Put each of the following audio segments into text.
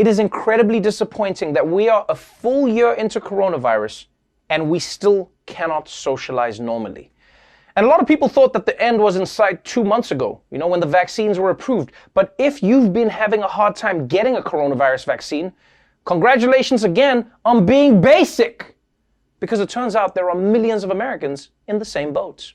It is incredibly disappointing that we are a full year into coronavirus and we still cannot socialize normally. And a lot of people thought that the end was in sight 2 months ago, when the vaccines were approved. But if you've been having a hard time getting a coronavirus vaccine, congratulations again on being basic, because it turns out there are millions of Americans in the same boat.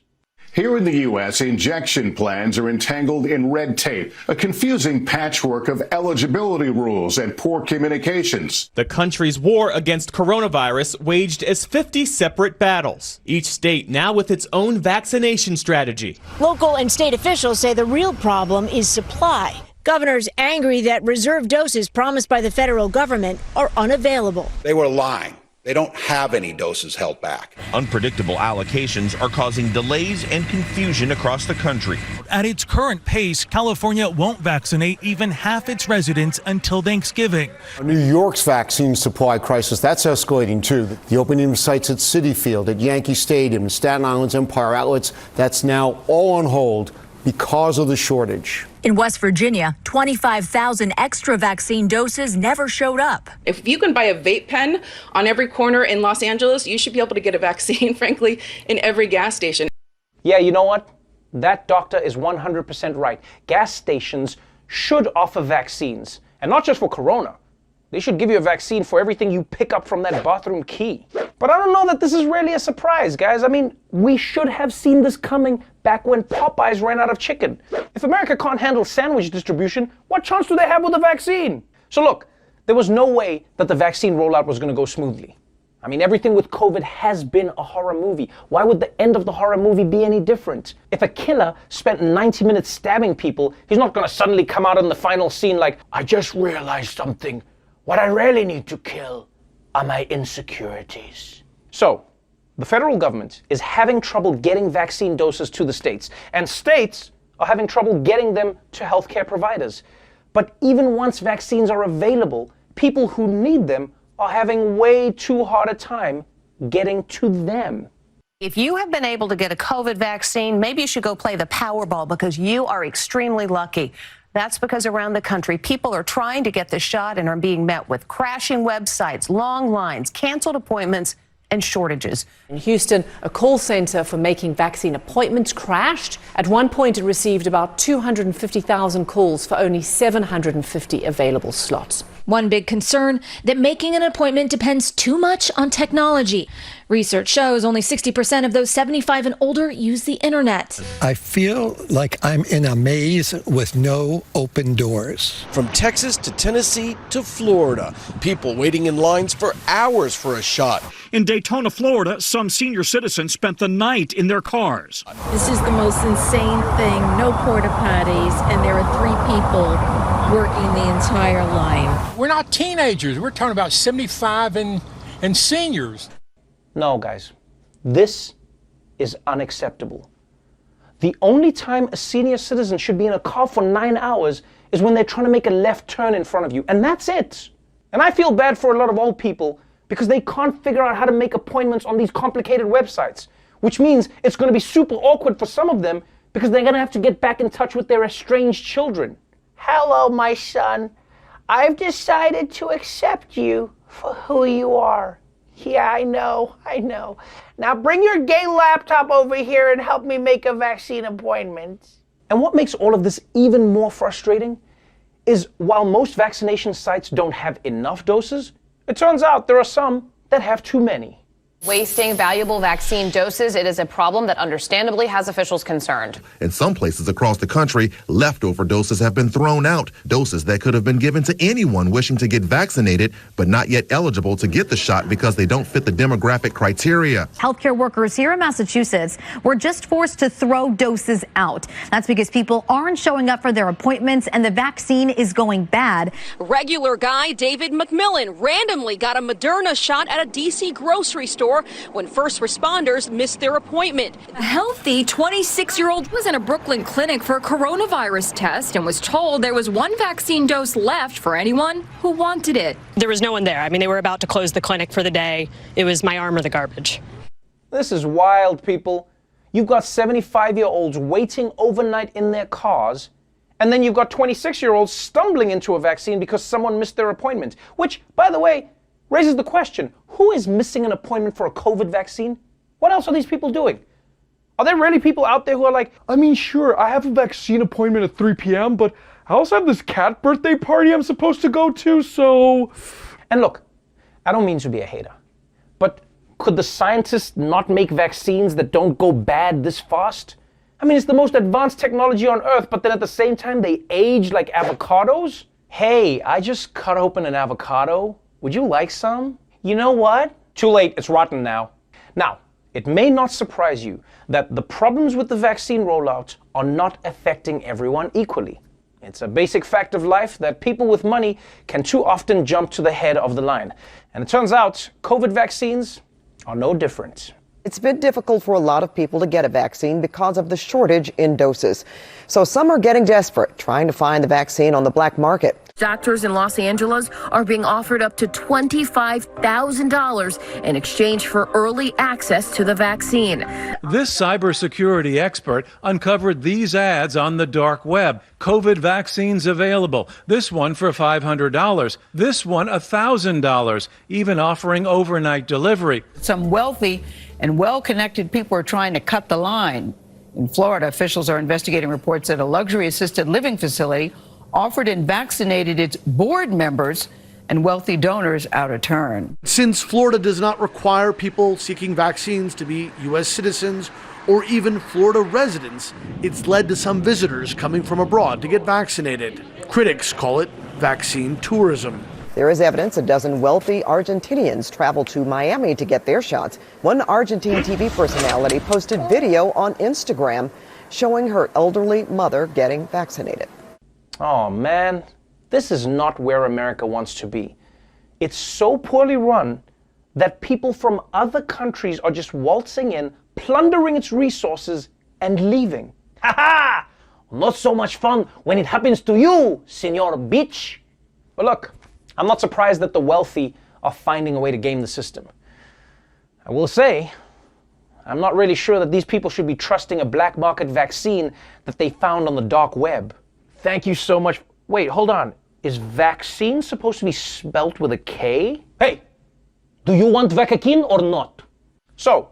Here in the U.S., injection plans are entangled in red tape, a confusing patchwork of eligibility rules and poor communications. The country's war against coronavirus waged as 50 separate battles, each state now with its own vaccination strategy. Local and state officials say the real problem is supply. Governors angry that reserve doses promised by the federal government are unavailable. They were lying. They don't have any doses held back. Unpredictable allocations are causing delays and confusion across the country. At its current pace, California won't vaccinate even half its residents until Thanksgiving. New York's vaccine supply crisis, that's escalating too. The opening of sites at Citi Field, at Yankee Stadium, Staten Island's Empire Outlets, that's now all on hold because of the shortage. In West Virginia, 25,000 extra vaccine doses never showed up. If you can buy a vape pen on every corner in Los Angeles, you should be able to get a vaccine, frankly, in every gas station. Yeah, you know what? That doctor is 100% right. Gas stations should offer vaccines, and not just for corona. They should give you a vaccine for everything you pick up from that bathroom key. But I don't know that this is really a surprise, guys. I mean, we should have seen this coming back when Popeyes ran out of chicken. If America can't handle sandwich distribution, what chance do they have with a vaccine? So look, there was no way that the vaccine rollout was going to go smoothly. I mean, everything with COVID has been a horror movie. Why would the end of the horror movie be any different? If a killer spent 90 minutes stabbing people, he's not going to suddenly come out in the final scene like, I just realized something. What I really need to kill are my insecurities. So, the federal government is having trouble getting vaccine doses to the states, and states are having trouble getting them to healthcare providers. But even once vaccines are available, people who need them are having way too hard a time getting to them. If you have been able to get a COVID vaccine, maybe you should go play the Powerball because you are extremely lucky. That's because around the country, people are trying to get the shot and are being met with crashing websites, long lines, canceled appointments, and shortages. In Houston, a call center for making vaccine appointments crashed. At one point, it received about 250,000 calls for only 750 available slots. One big concern, that making an appointment depends too much on technology. Research shows only 60% of those 75 and older use the internet. I feel like I'm in a maze with no open doors. From Texas to Tennessee to Florida, people waiting in lines for hours for a shot. In Daytona, Florida, some senior citizens spent the night in their cars. This is the most insane thing. No porta potties, and there are 3 people working the entire line. We're not teenagers. We're talking about 75 and seniors. No, guys, this is unacceptable. The only time a senior citizen should be in a car for 9 hours is when they're trying to make a left turn in front of you, and that's it. And I feel bad for a lot of old people because they can't figure out how to make appointments on these complicated websites, which means it's going to be super awkward for some of them because they're going to have to get back in touch with their estranged children. Hello, my son. I've decided to accept you for who you are. Yeah, I know. Now bring your gay laptop over here and help me make a vaccine appointment. And what makes all of this even more frustrating is while most vaccination sites don't have enough doses, it turns out there are some that have too many. Wasting valuable vaccine doses, it is a problem that understandably has officials concerned. In some places across the country, leftover doses have been thrown out. Doses that could have been given to anyone wishing to get vaccinated, but not yet eligible to get the shot because they don't fit the demographic criteria. Healthcare workers here in Massachusetts were just forced to throw doses out. That's because people aren't showing up for their appointments and the vaccine is going bad. Regular guy David McMillan randomly got a Moderna shot at a D.C. grocery store when first responders missed their appointment. A healthy 26-year-old was in a Brooklyn clinic for a coronavirus test and was told there was 1 vaccine dose left for anyone who wanted it. There was no one there. I mean, they were about to close the clinic for the day. It was my arm or the garbage. This is wild, people. You've got 75-year-olds waiting overnight in their cars, And then you've got 26-year-olds stumbling into a vaccine because someone missed their appointment, which, by the way, raises the question, who is missing an appointment for a COVID vaccine? What else are these people doing? Are there really people out there who are like, I mean, sure, I have a vaccine appointment at 3 p.m., but I also have this cat birthday party I'm supposed to go to, so... And look, I don't mean to be a hater, but could the scientists not make vaccines that don't go bad this fast? I mean, it's the most advanced technology on Earth, but then at the same time, they age like avocados? Hey, I just cut open an avocado. Would you like some? You know what? Too late, it's rotten now. Now, it may not surprise you that the problems with the vaccine rollout are not affecting everyone equally. It's a basic fact of life that people with money can too often jump to the head of the line. And it turns out COVID vaccines are no different. It's been difficult for a lot of people to get a vaccine because of the shortage in doses. So some are getting desperate, trying to find the vaccine on the black market. Doctors in Los Angeles are being offered up to $25,000 in exchange for early access to the vaccine. This cybersecurity expert uncovered these ads on the dark web. COVID vaccines available. This one for $500. This one $1,000, even offering overnight delivery. Some wealthy and well-connected people are trying to cut the line. In Florida, officials are investigating reports that a luxury assisted living facility offered and vaccinated its board members and wealthy donors out of turn. Since Florida does not require people seeking vaccines to be U.S. citizens or even Florida residents, it's led to some visitors coming from abroad to get vaccinated. Critics call it vaccine tourism. There is evidence a dozen wealthy Argentinians traveled to Miami to get their shots. One Argentine TV personality posted video on Instagram showing her elderly mother getting vaccinated. Oh man, this is not where America wants to be. It's so poorly run that people from other countries are just waltzing in, plundering its resources, and leaving. Ha ha! Not so much fun when it happens to you, senor bitch. But look, I'm not surprised that the wealthy are finding a way to game the system. I will say, I'm not really sure that these people should be trusting a black market vaccine that they found on the dark web. Thank you so much. Wait, hold on. Is vaccine supposed to be spelt with a K? Hey, do you want vaccine or not? So,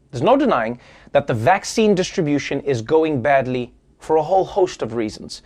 there's no denying that the vaccine distribution is going badly for a whole host of reasons.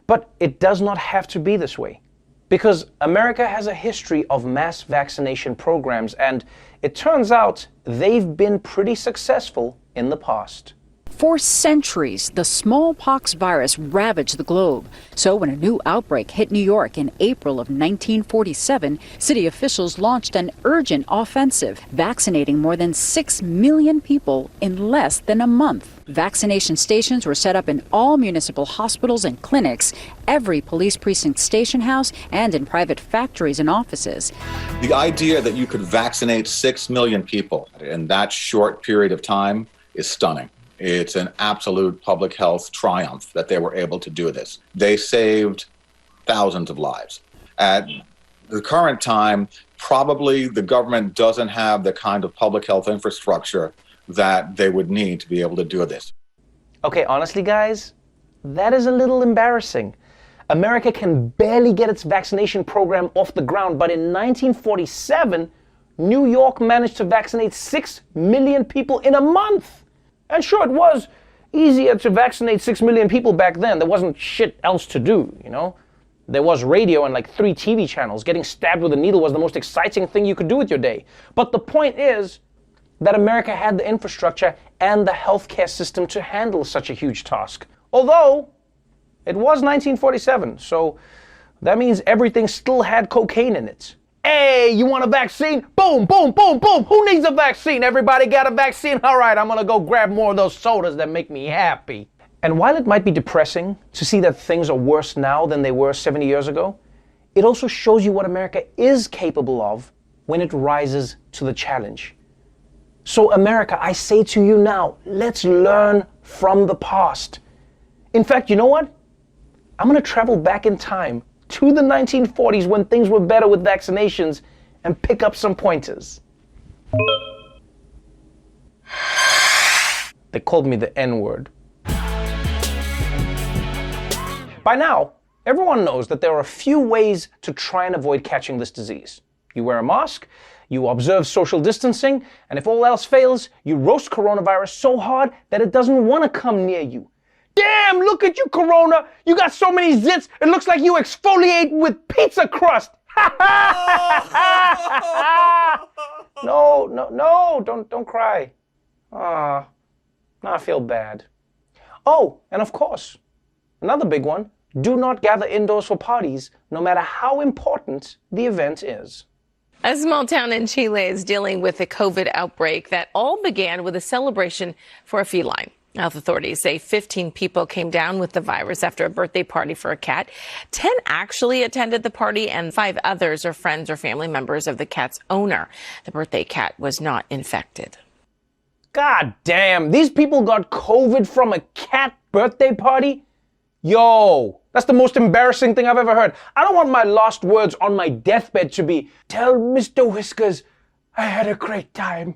But it does not have to be this way. Because America has a history of mass vaccination programs, and it turns out they've been pretty successful in the past. For centuries, the smallpox virus ravaged the globe. So when a new outbreak hit New York in April of 1947, city officials launched an urgent offensive, vaccinating more than 6 million people in less than a month. Vaccination stations were set up in all municipal hospitals and clinics, every police precinct station house, and in private factories and offices. The idea that you could vaccinate 6 million people in that short period of time is stunning. It's an absolute public health triumph that they were able to do this. They saved thousands of lives. At the current time, probably the government doesn't have the kind of public health infrastructure that they would need to be able to do this. Okay, honestly, guys, that is a little embarrassing. America can barely get its vaccination program off the ground, but in 1947, New York managed to vaccinate 6 million people in a month. And sure, it was easier to vaccinate 6 million people back then. There wasn't shit else to do, you know? There was radio and like 3 TV channels. Getting stabbed with a needle was the most exciting thing you could do with your day. But the point is that America had the infrastructure and the healthcare system to handle such a huge task. Although, it was 1947, so that means everything still had cocaine in it. Hey, you want a vaccine? Boom, boom, boom, boom. Who needs a vaccine? Everybody got a vaccine? All right, I'm gonna go grab more of those sodas that make me happy. And while it might be depressing to see that things are worse now than they were 70 years ago, it also shows you what America is capable of when it rises to the challenge. So America, I say to you now, let's learn from the past. In fact, you know what? I'm gonna travel back in time to the 1940s when things were better with vaccinations and pick up some pointers. They called me the N-word. By By now, everyone knows that there are a few ways to try and avoid catching this disease. You wear a mask, you observe social distancing, and if all else fails, you roast coronavirus so hard that it doesn't want to come near you. Damn, look at you, Corona! You got so many zits, it looks like you exfoliate with pizza crust! No, don't cry. Now I feel bad. Oh, and of course, another big one, do not gather indoors for parties, no matter how important the event is. A small town in Chile is dealing with a COVID outbreak that all began with a celebration for a feline. Health authorities say 15 people came down with the virus after a birthday party for a cat. 10 actually attended the party, and 5 others are friends or family members of the cat's owner. The birthday cat was not infected. God damn, these people got COVID from a cat birthday party? Yo, that's the most embarrassing thing I've ever heard. I don't want my last words on my deathbed to be, "Tell Mr. Whiskers I had a great time."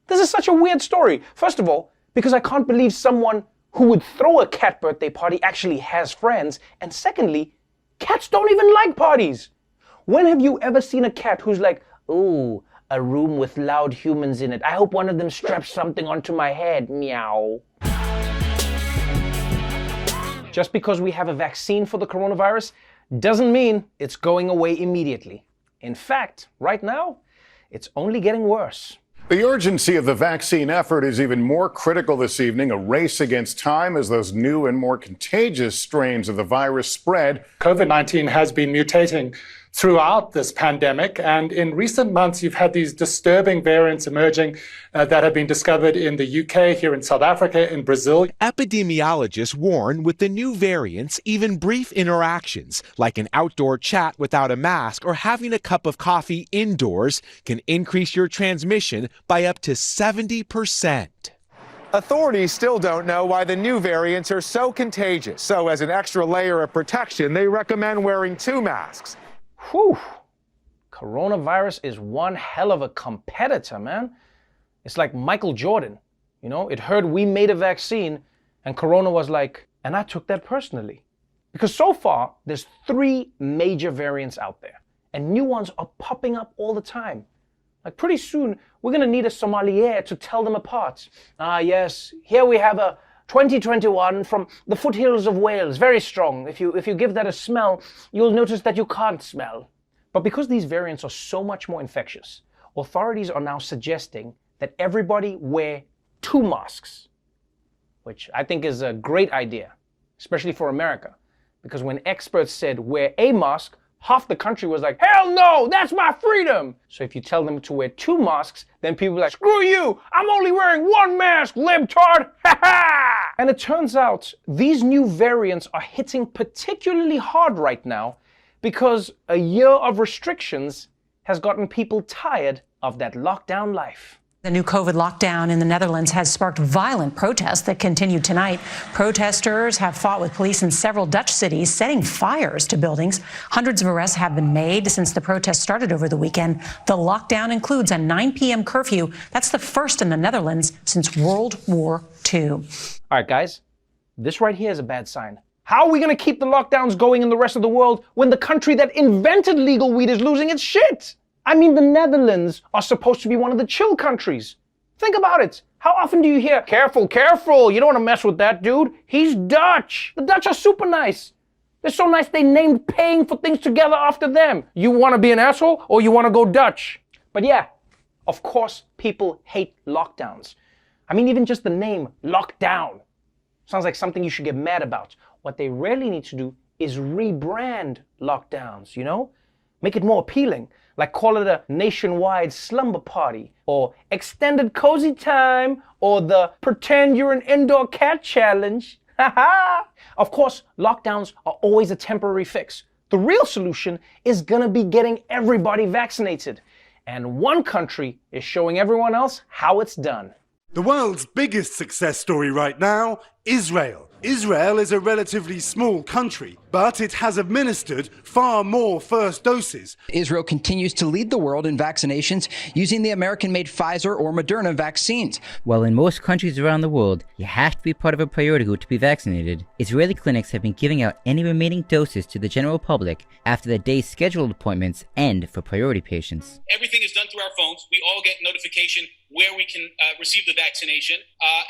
This is such a weird story. First of all, because I can't believe someone who would throw a cat birthday party actually has friends. And secondly, cats don't even like parties. When have you ever seen a cat who's like, "Ooh, a room with loud humans in it. I hope one of them straps something onto my head, meow." Just because we have a vaccine for the coronavirus doesn't mean it's going away immediately. In fact, right now, it's only getting worse. The urgency of the vaccine effort is even more critical this evening, a race against time as those new and more contagious strains of the virus spread. COVID-19 has been mutating throughout this pandemic, and in recent months you've had these disturbing variants emerging that have been discovered in the UK, here in South Africa, in Brazil. Epidemiologists warn with the new variants, even brief interactions like an outdoor chat without a mask or having a cup of coffee indoors can increase your transmission by up to 70%. Authorities still don't know why the new variants are so contagious. So as an extra layer of protection, they recommend wearing 2 masks. Whew. Coronavirus is one hell of a competitor, man. It's like Michael Jordan. You know, it heard we made a vaccine and Corona was like, and I took that personally. Because so far, there's 3 major variants out there and new ones are popping up all the time. Like pretty soon, we're gonna need a sommelier to tell them apart. Ah yes, here we have a 2021 from the foothills of Wales, very strong. If you give that a smell, you'll notice that you can't smell. But because these variants are so much more infectious, authorities are now suggesting that everybody wear 2 masks, which I think is a great idea, especially for America. Because when experts said wear a mask, half the country was like, hell no, that's my freedom. So if you tell them to wear 2 masks, then people are like, screw you, I'm only wearing 1 mask, libtard, ha ha! And it turns out these new variants are hitting particularly hard right now because a year of restrictions has gotten people tired of that lockdown life. The new COVID lockdown in the Netherlands has sparked violent protests that continue tonight. Protesters have fought with police in several Dutch cities, setting fires to buildings. Hundreds of arrests have been made since the protests started over the weekend. The lockdown includes a 9 p.m. curfew. That's the first in the Netherlands since World War II. All right, guys, this right here is a bad sign. How are we going to keep the lockdowns going in the rest of the world when the country that invented legal weed is losing its shit? I mean, the Netherlands are supposed to be one of the chill countries. Think about it. How often do you hear, careful, careful, you don't want to mess with that dude. He's Dutch. The Dutch are super nice. They're so nice they named paying for things together after them. You want to be an asshole or you want to go Dutch? But yeah, of course people hate lockdowns. I mean, even just the name, lockdown, sounds like something you should get mad about. What they really need to do is rebrand lockdowns, you know? Make it more appealing. Like call it a nationwide slumber party, or extended cozy time, or the pretend you're an indoor cat challenge. Of course, lockdowns are always a temporary fix. The real solution is gonna be getting everybody vaccinated. And one country is showing everyone else how it's done. The world's biggest success story right now, Israel. Israel is a relatively small country, but it has administered far more first doses. Israel continues to lead the world in vaccinations using the American-made Pfizer or Moderna vaccines. While in most countries around the world, you have to be part of a priority group to be vaccinated, Israeli clinics have been giving out any remaining doses to the general public after the day's scheduled appointments end for priority patients. Everything is done through our phones. We all get notification where we can receive the vaccination,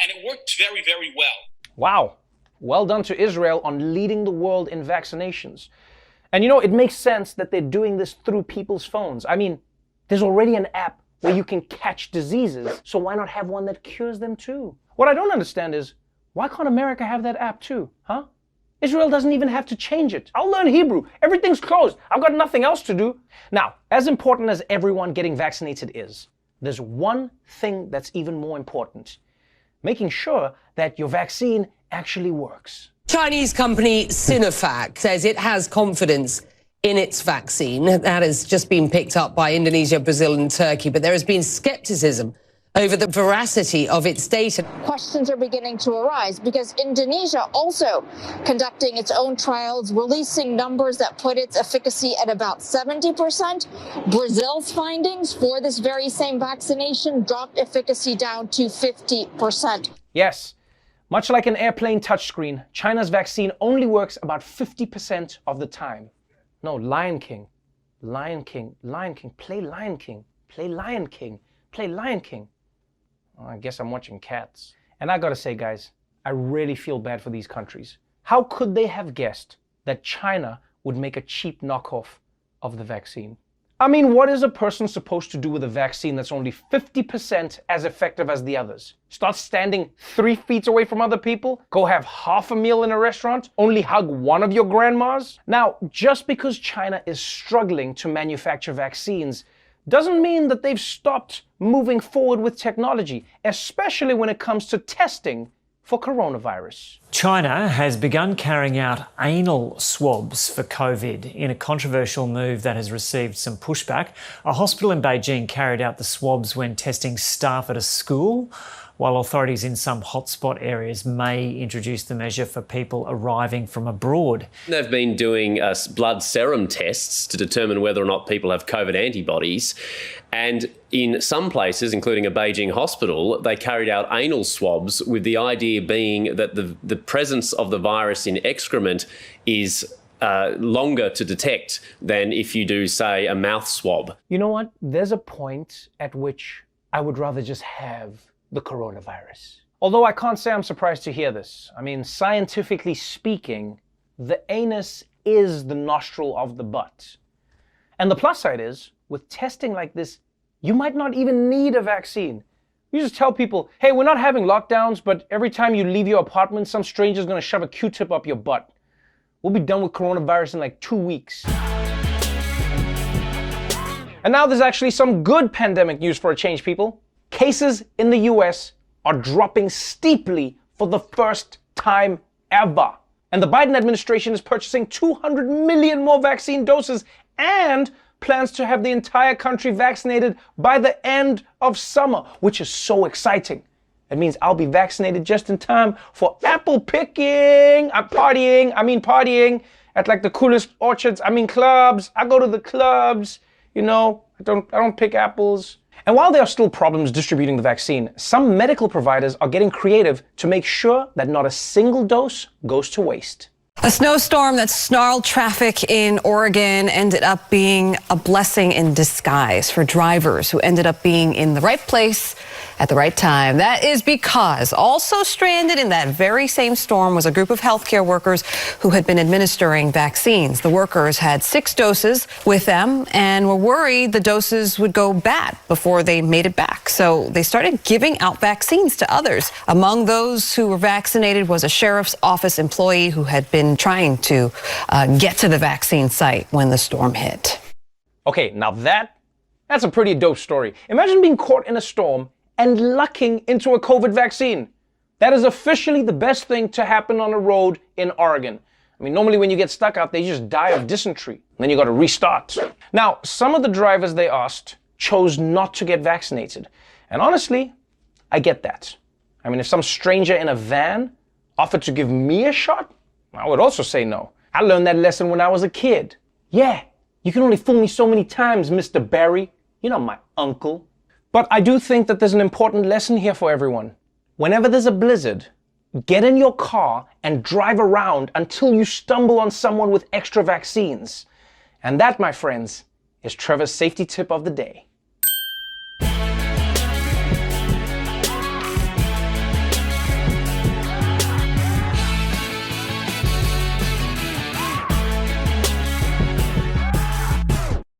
and it worked very, very well. Wow. Well done to Israel on leading the world in vaccinations. And you know, it makes sense that they're doing this through people's phones. I mean, there's already an app where you can catch diseases, so why not have one that cures them too? What I don't understand is, why can't America have that app too, huh? Israel doesn't even have to change it. I'll learn Hebrew. Everything's closed. I've got nothing else to do. Now, as important as everyone getting vaccinated is, there's one thing that's even more important. Making sure that your vaccine actually works. Chinese company Sinovac says it has confidence in its vaccine. That has just been picked up by Indonesia, Brazil and Turkey, but there has been skepticism over the veracity of its data. Questions are beginning to arise because Indonesia also conducting its own trials, releasing numbers that put its efficacy at about 70%. Brazil's findings for this very same vaccination dropped efficacy down to 50%. Yes, much like an airplane touchscreen, China's vaccine only works about 50% of the time. No, Lion King, Lion King, Lion King, play Lion King, play Lion King, play Lion King. Well, I guess I'm watching Cats. And I gotta say, guys, I really feel bad for these countries. How could they have guessed that China would make a cheap knockoff of the vaccine? I mean, what is a person supposed to do with a vaccine that's only 50% as effective as the others? Start standing 3 feet away from other people? Go have half a meal in a restaurant? Only hug one of your grandmas? Now, just because China is struggling to manufacture vaccines doesn't mean that they've stopped moving forward with technology, especially when it comes to testing for coronavirus. China has begun carrying out anal swabs for COVID in a controversial move that has received some pushback. A hospital in Beijing carried out the swabs when testing staff at a school, while authorities in some hotspot areas may introduce the measure for people arriving from abroad. They've been doing blood serum tests to determine whether or not people have COVID antibodies. And in some places, including a Beijing hospital, they carried out anal swabs with the idea being that the presence of the virus in excrement is longer to detect than if you do, say, a mouth swab. You know what? There's a point at which I would rather just have the coronavirus. Although I can't say I'm surprised to hear this. I mean, scientifically speaking, the anus is the nostril of the butt. And the plus side is, with testing like this, you might not even need a vaccine. You just tell people, hey, we're not having lockdowns, but every time you leave your apartment, some stranger's gonna shove a Q-tip up your butt. We'll be done with coronavirus in like 2 weeks. And now there's actually some good pandemic news for a change, people. Cases in the US are dropping steeply for the first time ever. And the Biden administration is purchasing 200 million more vaccine doses and plans to have the entire country vaccinated by the end of summer, which is so exciting. It means I'll be vaccinated just in time for apple picking. Partying at like the coolest orchards, clubs. I go to the clubs, you know, I don't pick apples. And while there are still problems distributing the vaccine, some medical providers are getting creative to make sure that not a single dose goes to waste. A snowstorm that snarled traffic in Oregon ended up being a blessing in disguise for drivers who ended up being in the right place at the right time. That is because also stranded in that very same storm was a group of healthcare workers who had been administering vaccines. The workers had 6 doses with them and were worried the doses would go bad before they made it back. So they started giving out vaccines to others. Among those who were vaccinated was a sheriff's office employee who had been trying to get to the vaccine site when the storm hit. Okay, now that's a pretty dope story. Imagine being caught in a storm and lucking into a COVID vaccine. That is officially the best thing to happen on a road in Oregon. I mean, normally when you get stuck out there, you just die of dysentery. And then you got to restart. Now, some of the drivers they asked chose not to get vaccinated. And honestly, I get that. I mean, if some stranger in a van offered to give me a shot, I would also say no. I learned that lesson when I was a kid. Yeah, you can only fool me so many times, Mr. Barry. You know, my uncle. But I do think that there's an important lesson here for everyone. Whenever there's a blizzard, get in your car and drive around until you stumble on someone with extra vaccines. And that, my friends, is Trevor's safety tip of the day.